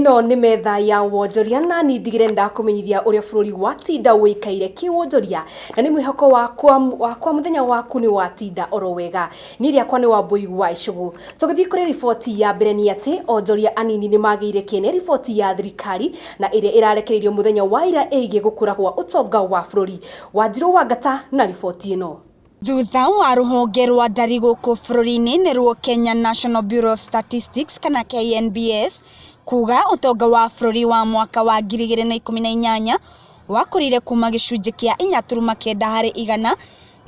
Ino ni metha ya wonjoria na ni ndigire ndakumenyithia uria bururi watinda wikaire kiwonjoria na ni mwihoko wakwa muthenya waku ni watinda oro wega ni riakwa ni Wambui wa Icugu tugithii kuri ripoti ya mbere ni ati onjoria anini ni magire kiene ripoti ya thirikari na iria irarekereirio muthenya wa ira eigie gukura kwa utonga wa bururi Wanjiru Wangata na ripoti ino. Thutha wa ruhonge rwa ndari guku bururi-ini nirwo Kenya National Bureau of Statistics kana KNBS kuga utonga wa bururi wa mwaka wa 2018 wakurire kuma gicunji kia 4.9 hari igana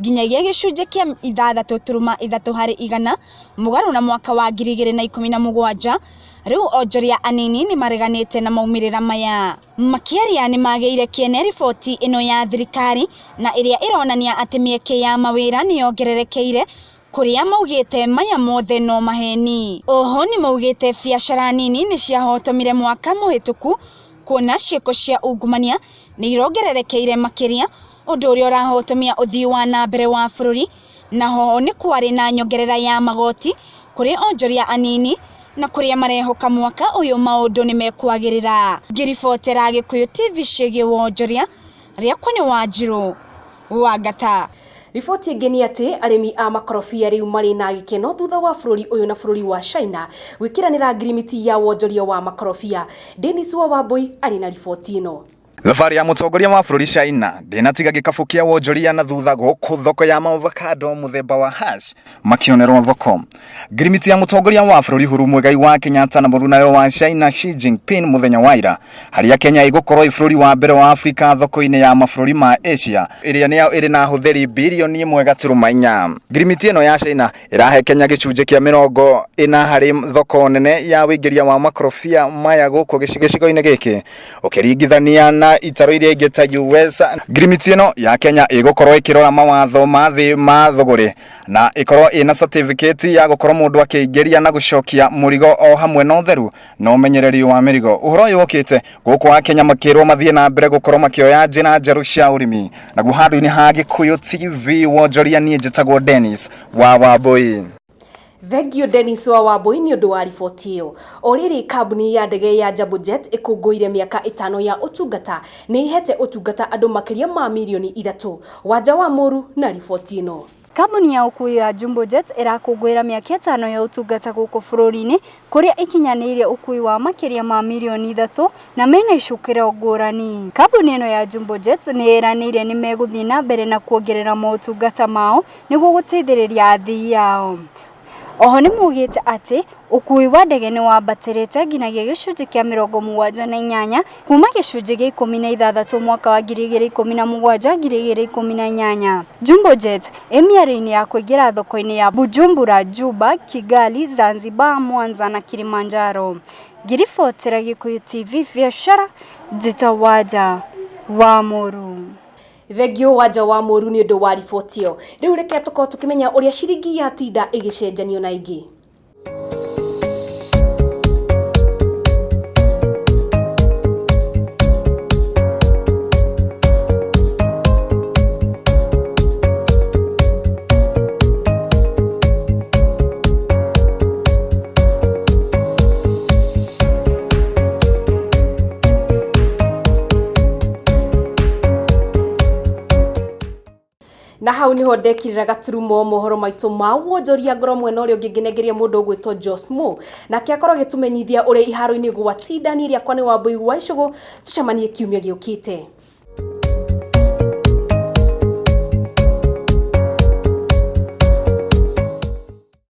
nginyagia gicunji kia 6.3 hari igana mugaru na mwaka wa 2017. Riu onjoria anini ni mareganite na maumirira maya makiaria ni mageire kiene ripoti ino ya thirikari na iria ironania ati mieke ya mawira ni yongererekeire kuria maugite maya mothe no maheni. Oho ni maugite biacara nini ni ciahotomire mwaka muhituku kuona cieko cia ungumania ni irongererekeire makiria undu uria urahotomia uthii wa na mbere wa bururi na ho ni kwari na nyongerera ya magoti kuri onjoria anini na kuria marehoka mwaka uyu maundu ni mekwagirira. Ngiribotera Gikuyu TV cigie wonjoria riakwa ni Wanjiru Wangata. Ripoti ingeni ati arimi a makorofia riu mari na gikeno thutha wa bururi uyu na bururi wa China gwikiranira ngirimiti ya wonjoria wa makorofia. Dennis wa Wambui ari na ripoti ino. Thabarĩ ya mũtongoria wa bũrũri China ndĩnatiga gĩkabũ kĩa wonjoria na thutha gũkũ thoko ya avocado muthemba wa hass makĩonerwo thoko. Ngirimiti ya mũtongoria wa bũrũri Uhuru Muigai wa Kenyatta na mũrũnawe wa China Xi Jinping muthenya wa ira harĩa Kenya ĩgũkorwo bũrũri wa mbere wa Afrika thoko-inĩ ya mabũrũri ma Asia ĩrĩa nĩyo ĩrĩ na hũthĩri bilioni 1.4. Ngirimiti ĩno ya China ĩrahe Kenya gĩcunjĩ kĩa 40 harĩ thoko nene ya wĩingĩria wa makorofia maya gũkũ gĩcigo-inĩ gĩkĩ ũkĩringithania na itaro iria ingĩ ta US. Ngirimiti ĩno ya Kenya ĩgũkorwo ĩkĩrora mawatho ma thĩ ma thogore na ĩkorwo ĩna certificate ya gũkorwo mũndũ akĩingĩria na gũcokia mũrigo o hamwe na ũtheru na ũmenyereri wa mĩrigo. Ũhoro ũyũ ũkĩte gũkũ wa Kenya makĩrwo mathiĩ na mbere gũkorwo makĩoya njĩra njerũ cia ũrĩmi. Naguo handũ-inĩ ha Gikuyu TV wonjoria niĩ njĩtagwo Dennis wa Wambui. Thengio Dennis wa Wambui ni undu wa ripoti iyo. Oriri kambuni ya ndege ya Jambojet ikunguire miaka 5 ya utungata ni ihete utungata andu makiria ma milioni 3. Wanja wa Muru na ripoti ino. Kambuni ya ukui ya Jambojet irakungwira miaka 5 ya utungata guku bururi-ini kuria ikinyaniire ukui wa makiria ma milioni 3 na mena icukiro ngurani. Kambuni ino ya Jambojet ni iranire ni meguthii na mbere na kuongerera motungata mao niguo guteithiriria athii yao. Oho ni mugite ati ukui wa ndege ni wambatirite nginagia gicunji kia 78 kuma gicunji gia 16 mwaka wa 2017-2018. Jambojet emiari-ini ya kuingira thoko-ini ya Bujumbura, Juba, Kigali, Zanzibar, Mwanza na Kilimanjaro. Ngiribotera Gikuyu TV biashara Wanja wa Muru. Thengio Wanja wa Muru ni undu wa ripoti iyo. Riu reke tukorwo tukimenya uria ciringi ya tinda igicenjanio na ingi. Na hau niho ndekirira gaturumo mohoro maitu ma wonjoria ngoro mwena uria ungingenegeria mundu gwitwo Josmo na kiakorwo gitumenyithia uria iharo-ini gwatinda ni riakwa ni Wambui wa Icugu tucemanie kiumia giukite.